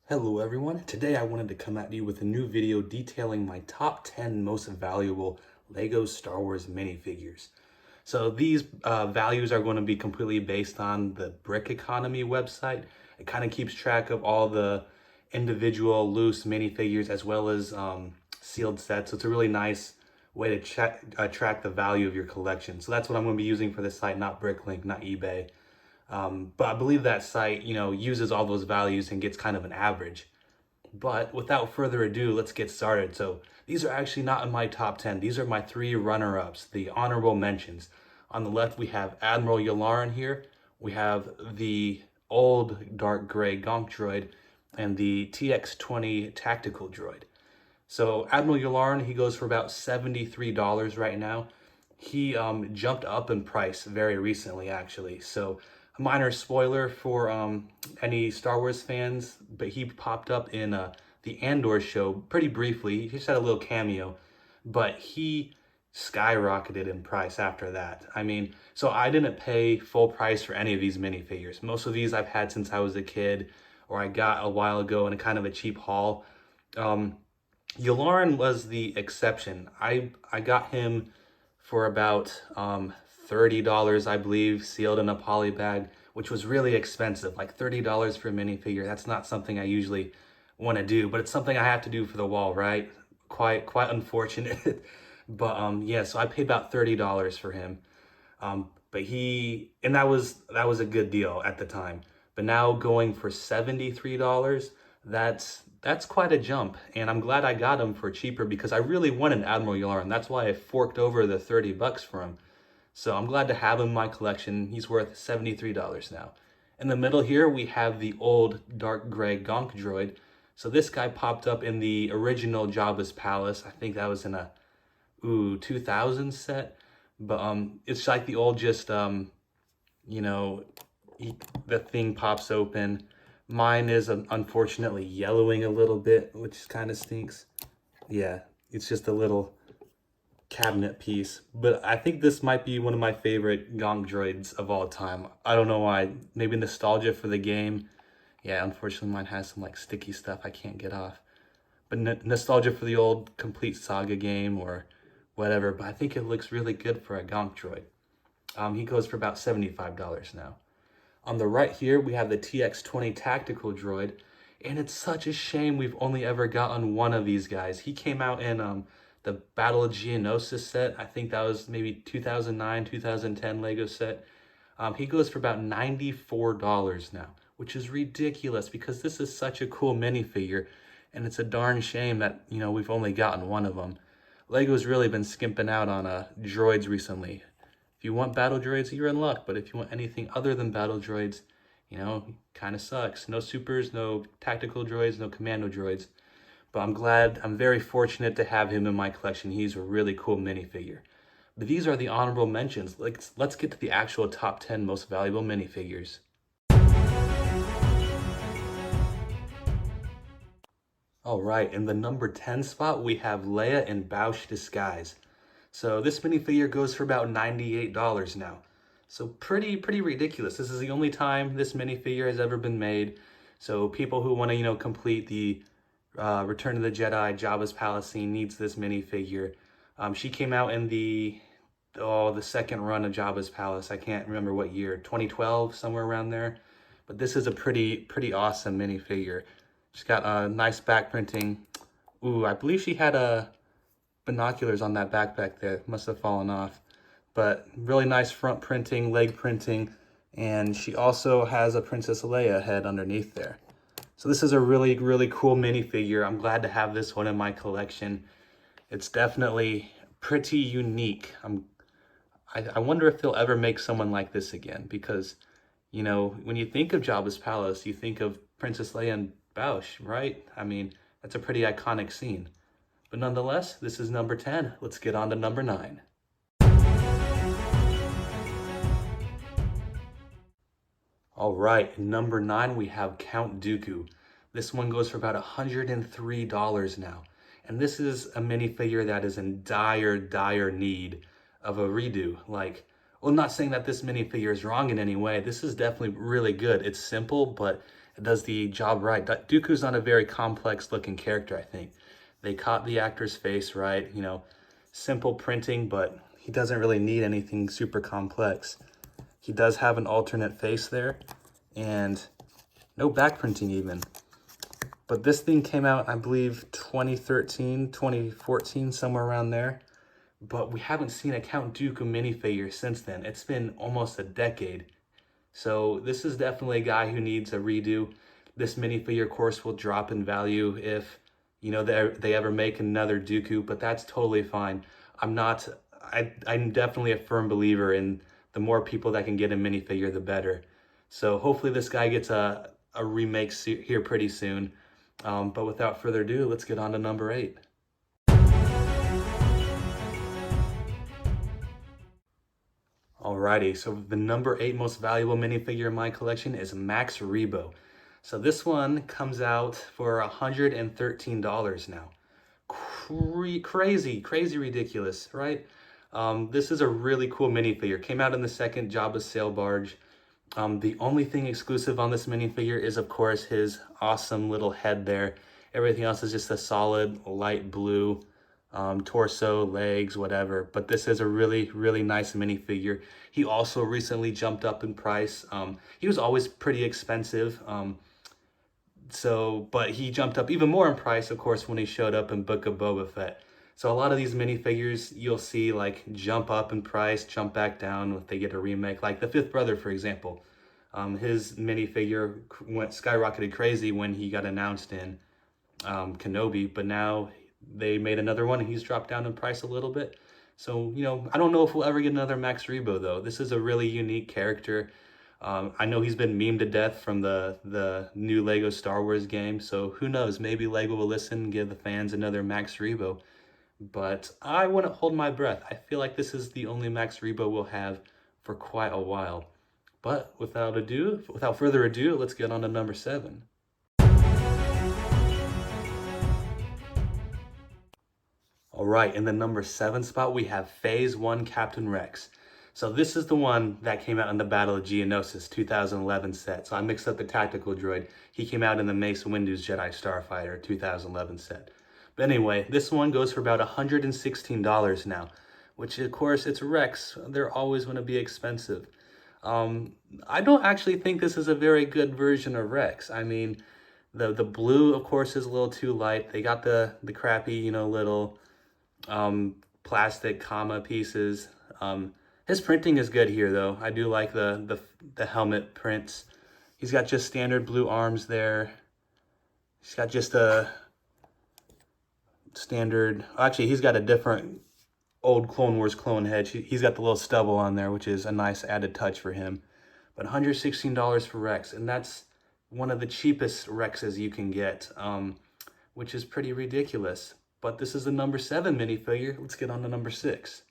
Hello everyone, today I wanted to come at you with a new video detailing my top 10 most valuable LEGO Star Wars minifigures. So these values are going to be completely based on the Brick Economy website. It kind of keeps track of all the individual loose minifigures as well as sealed sets. So it's a really nice way to track the value of your collection. So that's what I'm going to be using for this site, not Bricklink, not eBay. But I believe that site, uses all those values and gets kind of an average. But without further ado, let's get started. So these are actually not in my top 10. These are my three runner-ups, the honorable mentions. On the left, we have Admiral Yularen here. We have the old dark gray Gonk droid and the TX-20 tactical droid. So Admiral Yularen, he goes for about $73 right now. He jumped up in price very recently, actually. So a minor spoiler for any Star Wars fans, but he popped up in the Andor show pretty briefly. He just had a little cameo, but he skyrocketed in price after that. I mean, so I didn't pay full price for any of these minifigures. Most of these I've had since I was a kid, or I got a while ago in a kind of a cheap haul. Yularen was the exception. I got him for about $30, I believe, sealed in a poly bag, which was really expensive. Like $30 for a minifigure. That's not something I usually want to do, but it's something I have to do for the wall, right? Quite unfortunate. But yeah, so I paid about $30 for him. But that was a good deal at the time. But now going for $73, that's quite a jump, and I'm glad I got him for cheaper because I really wanted Admiral Yularen. That's why I forked over the 30 bucks for him. So I'm glad to have him in my collection. He's worth $73 now. In the middle here, we have the old dark gray Gonk droid. So this guy popped up in the original Jabba's Palace. I think that was in a 2000 set. But it's like the old the thing pops open. Mine is unfortunately yellowing a little bit, which kind of stinks. Yeah, it's just a little cabinet piece. But I think this might be one of my favorite Gonk droids of all time. I don't know why. Maybe nostalgia for the game. Yeah, unfortunately mine has some like sticky stuff I can't get off. But nostalgia for the old Complete Saga game or whatever. But I think it looks really good for a Gonk droid. He goes for about $75 now. On the right here, we have the TX-20 tactical droid, and it's such a shame we've only ever gotten one of these guys. He came out in the Battle of Geonosis set. I think that was maybe 2009, 2010 Lego set. He goes for about $94 now, which is ridiculous because this is such a cool minifigure, and it's a darn shame that, we've only gotten one of them. Lego's really been skimping out on droids recently. If you want battle droids, you're in luck. But if you want anything other than battle droids, kind of sucks. No supers, no tactical droids, no commando droids. But I'm very fortunate to have him in my collection. He's a really cool minifigure. But these are the honorable mentions. Let's get to the actual top 10 most valuable minifigures. All right, in the number 10 spot, we have Leia in Bausch disguise. So this minifigure goes for about $98 now. So pretty ridiculous. This is the only time this minifigure has ever been made. So people who want to, complete the Return of the Jedi, Jabba's Palace scene needs this minifigure. She came out in the second run of Jabba's Palace. I can't remember what year, 2012, somewhere around there. But this is a pretty awesome minifigure. She's got a nice back printing. Ooh, I believe she had binoculars on that backpack there. Must have fallen off. But really nice front printing, leg printing, and she also has a Princess Leia head underneath there. So this is a really cool minifigure. I'm glad to have this one in my collection. It's definitely pretty unique. I wonder if they'll ever make someone like this again because, when you think of Jabba's Palace, you think of Princess Leia and Bausch, right? I mean, that's a pretty iconic scene. But nonetheless, this is number 10. Let's get on to number 9. All right, number 9, we have Count Dooku. This one goes for about $103 now. And this is a minifigure that is in dire need of a redo. Well, I'm not saying that this minifigure is wrong in any way. This is definitely really good. It's simple, but it does the job right. Dooku's not a very complex looking character, I think. They caught the actor's face right, you know, simple printing, but he doesn't really need anything super complex. He does have an alternate face there, and no back printing even. But this thing came out, I believe, 2013, 2014, somewhere around there. But we haven't seen a Count Dooku minifigure since then. It's been almost a decade. So this is definitely a guy who needs a redo. This minifigure, of course, will drop in value if, you know, they ever make another Dooku, but that's totally fine. I'm definitely a firm believer in the more people that can get a minifigure, the better. So hopefully this guy gets a remake here pretty soon. But without further ado, let's get on to number 8. Alrighty, so the number 8 most valuable minifigure in my collection is Max Rebo. So this one comes out for $113 now. Crazy ridiculous, right? This is a really cool minifigure. Came out in the second Jabba sail barge. The only thing exclusive on this minifigure is, of course, his awesome little head there. Everything else is just a solid light blue torso, legs, whatever. But this is a really nice minifigure. He also recently jumped up in price. He was always pretty expensive. But he jumped up even more in price, of course, when he showed up in Book of Boba Fett. So a lot of these minifigures you'll see like jump up in price, jump back down if they get a remake. Like the Fifth Brother, for example. His minifigure skyrocketed crazy when he got announced in Kenobi, but now they made another one and he's dropped down in price a little bit. So, you know, I don't know if we'll ever get another Max Rebo though. This is a really unique character. I know he's been memed to death from the new Lego Star Wars game, so who knows, maybe Lego will listen and give the fans another Max Rebo. But I wouldn't hold my breath. I feel like this is the only Max Rebo we'll have for quite a while. But without further ado, let's get on to number 7. All right, in the number 7 spot, we have Phase 1 Captain Rex. So this is the one that came out in the Battle of Geonosis 2011 set. So I mixed up the tactical droid. He came out in the Mace Windu's Jedi Starfighter 2011 set. But anyway, this one goes for about $116 now, which of course it's Rex. They're always going to be expensive. I don't actually think this is a very good version of Rex. I mean, the blue, of course, is a little too light. They got the crappy, you know, little plastic comma pieces. His printing is good here, though. I do like the helmet prints. He's got just standard blue arms there. He's got just a standard... Actually, he's got a different old Clone Wars clone head. He's got the little stubble on there, which is a nice added touch for him. But $116 for Rex, and that's one of the cheapest Rexes you can get, which is pretty ridiculous. But this is the number 7 minifigure. Let's get on to number 6.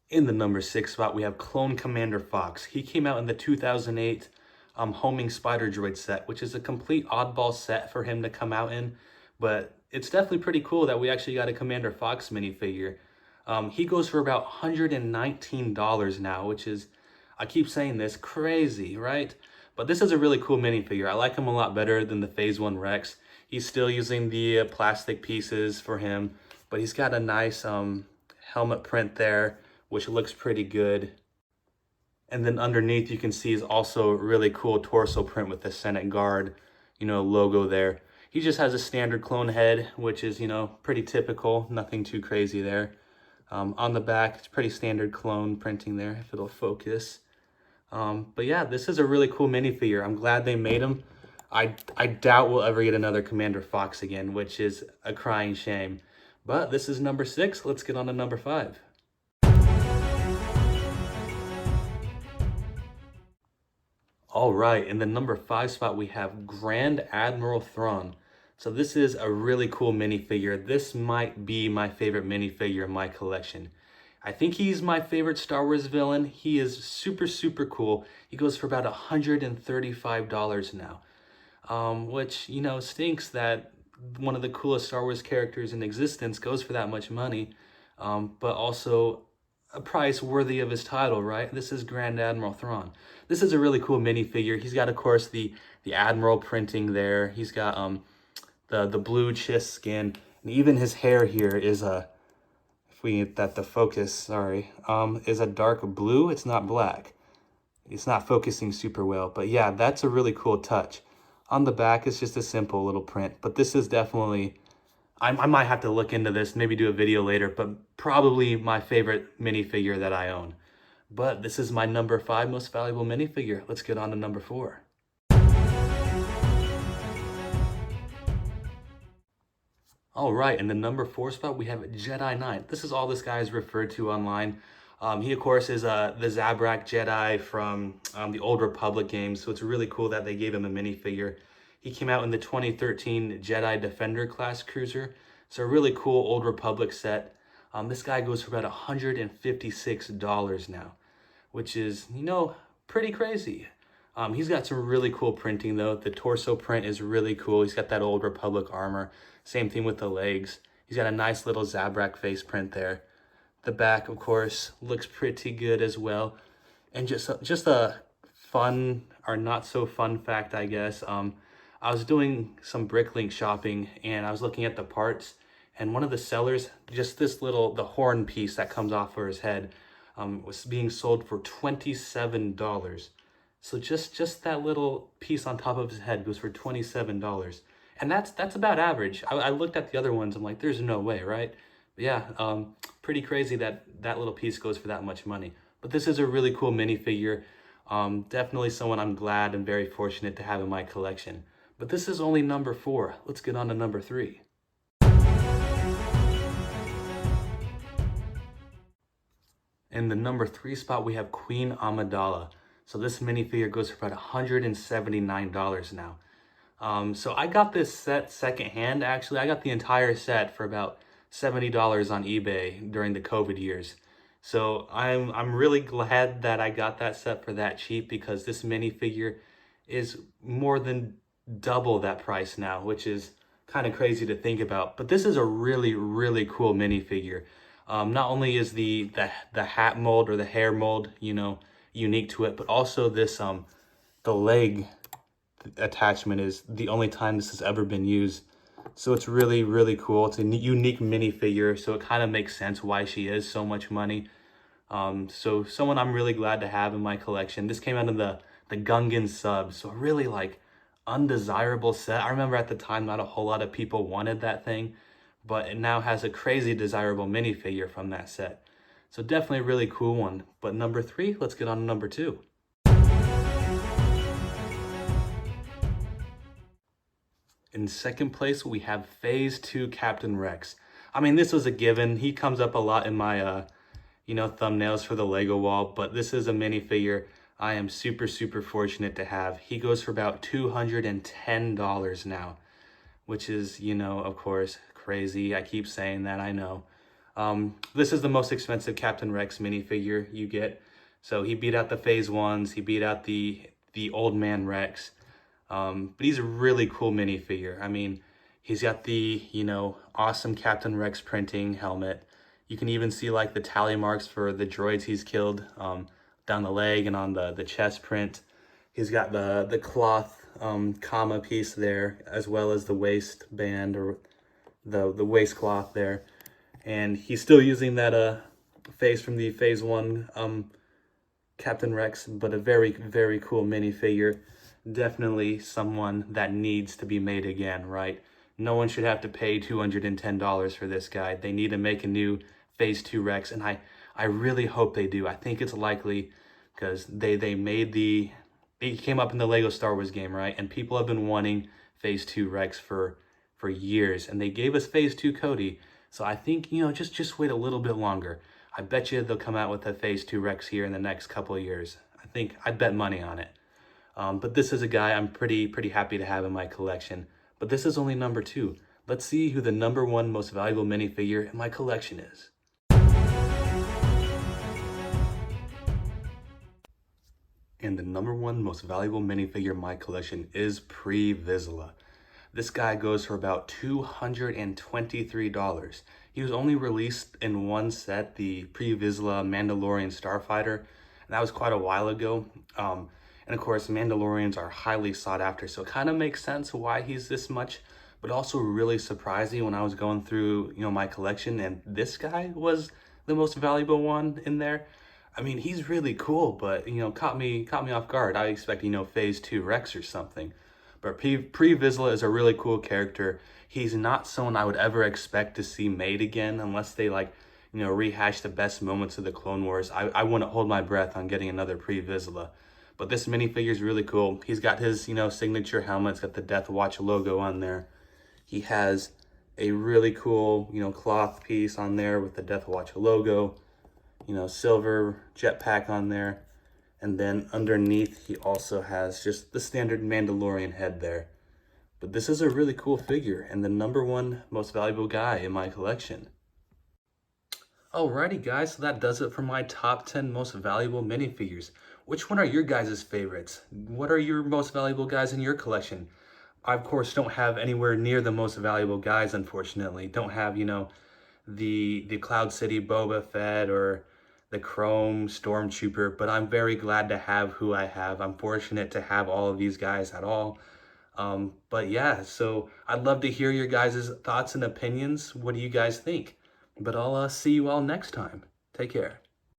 In the number 6 spot, we have Clone Commander Fox. He came out in the 2008 Homing Spider Droid set, which is a complete oddball set for him to come out in. But it's definitely pretty cool that we actually got a Commander Fox minifigure. He goes for about $119 now, which is, I keep saying this, crazy, right? But this is a really cool minifigure. I like him a lot better than the Phase 1 Rex. He's still using the plastic pieces for him, but he's got a nice helmet print there, which looks pretty good. And then underneath you can see is also a really cool torso print with the Senate Guard, you know, logo there. He just has a standard clone head, which is, you know, pretty typical, nothing too crazy there. On the back, it's pretty standard clone printing there, if it'll focus. But yeah, this is a really cool minifigure. I'm glad they made him. I doubt we'll ever get another Commander Fox again, which is a crying shame. But this is number 6. Let's get on to number 5. All right, in the number 5 spot, we have Grand Admiral Thrawn. So this is a really cool minifigure. This might be my favorite minifigure in my collection. I think he's my favorite Star Wars villain. He is super cool. He goes for about $135 now, which, you know, stinks that one of the coolest Star Wars characters in existence goes for that much money. But also, a price worthy of his title, right? This is Grand Admiral Thrawn. This is a really cool minifigure. He's got, of course, the Admiral printing there. He's got the blue chest skin, and even his hair here is a, if we get that the focus, sorry, is a dark blue. It's not black. It's not focusing super well, but yeah, that's a really cool touch. On the back, it's just a simple little print, but this is definitely, I might have to look into this, maybe do a video later, but probably my favorite minifigure that I own. But this is my number 5 most valuable minifigure. Let's get on to number 4. All right, in the number 4 spot, we have Jedi Knight. This is all this guy is referred to online. He, of course, is the Zabrak Jedi from the Old Republic games, so it's really cool that they gave him a minifigure. He came out in the 2013 Jedi Defender class cruiser, so a really cool Old Republic set. This guy goes for about $156 now, which is, you know, pretty crazy. He's got some really cool printing, though. The torso print is really cool. He's got that Old Republic armor. Same thing with the legs. He's got a nice little Zabrak face print there. The back, of course, looks pretty good as well. And just a fun or not so fun fact, I guess. I was doing some Bricklink shopping and I was looking at the parts, and one of the sellers, just this little, the horn piece that comes off of his head, was being sold for $27. So just that little piece on top of his head goes for $27. And that's about average. I looked at the other ones, I'm like, there's no way, right? But yeah, pretty crazy that that little piece goes for that much money. But this is a really cool minifigure. Definitely someone I'm glad and very fortunate to have in my collection. But this is only number 4. Let's get on to number 3. In the number 3 spot, we have Queen Amidala. So this minifigure goes for about $179 now. So I got this set secondhand, actually. I got the entire set for about $70 on eBay during the COVID years. So I'm really glad that I got that set for that cheap, because this minifigure is more than double that price now, which is kind of crazy to think about. But this is a really, really cool minifigure. Not only is the hat mold or the hair mold, you know, unique to it, but also this the leg attachment is the only time this has ever been used. So it's really, really cool. It's a unique minifigure, so it kind of makes sense why she is so much money. So someone I'm really glad to have in my collection. This came out of the Gungan sub, so a really like undesirable set. I remember at the time not a whole lot of people wanted that thing, but it now has a crazy desirable minifigure from that set. So definitely a really cool one. But number 3, let's get on to number 2. In second place, we have Phase 2 Captain Rex. I mean, this was a given. He comes up a lot in my, you know, thumbnails for the Lego wall, but this is a minifigure I am super, super fortunate to have. He goes for about $210 now, which is, you know, of course, crazy. I keep saying that, I know. This is the most expensive Captain Rex minifigure you get. So he beat out the Phase 1s, he beat out the Old Man Rex. But he's a really cool minifigure. I mean, he's got the, you know, awesome Captain Rex printing helmet. You can even see like the tally marks for the droids he's killed down the leg and on the chest print. He's got the cloth comma piece there, as well as the waistband or the waistcloth there. And he's still using that face from the Phase 1 Captain Rex, but a very, very cool minifigure. Definitely someone that needs to be made again, right? No one should have to pay $210 for this guy. They need to make a new Phase 2 Rex, and I really hope they do. I think it's likely, because they came up in the Lego Star Wars game, right? And people have been wanting Phase 2 Rex for years, and they gave us Phase 2 Cody. So I think, you know, just wait a little bit longer. I bet you they'll come out with a Phase 2 Rex here in the next couple of years. I'd bet money on it. But this is a guy I'm pretty happy to have in my collection. But this is only number 2. Let's see who the number 1 most valuable minifigure in my collection is. And the number 1 most valuable minifigure in my collection is Previsola. This guy goes for about $223. He was only released in one set, the Previsola Mandalorian Starfighter, and that was quite a while ago. And of course, Mandalorians are highly sought after, so it kind of makes sense why he's this much, but also really surprising when I was going through, my collection, and this guy was the most valuable one in there. I mean, he's really cool, but caught me off guard. I expect Phase 2 Rex or something. But Previsola is a really cool character. He's not someone I would ever expect to see made again unless they rehash the best moments of the Clone Wars. I wouldn't hold my breath on getting another Previsola. But this minifigure is really cool. He's got his, signature helmet. It's got the Death Watch logo on there. He has a really cool, cloth piece on there with the Death Watch logo. Silver jetpack on there. And then underneath, he also has just the standard Mandalorian head there. But this is a really cool figure and the #1 most valuable guy in my collection. Alrighty guys, so that does it for my top 10 most valuable minifigures. Which one are your guys' favorites? What are your most valuable guys in your collection? I, of course, don't have anywhere near the most valuable guys, unfortunately. Don't have, the Cloud City Boba Fett or the Chrome Stormtrooper, but I'm very glad to have who I have. I'm fortunate to have all of these guys at all. But yeah, so I'd love to hear your guys' thoughts and opinions. What do you guys think? But I'll see you all next time. Take care.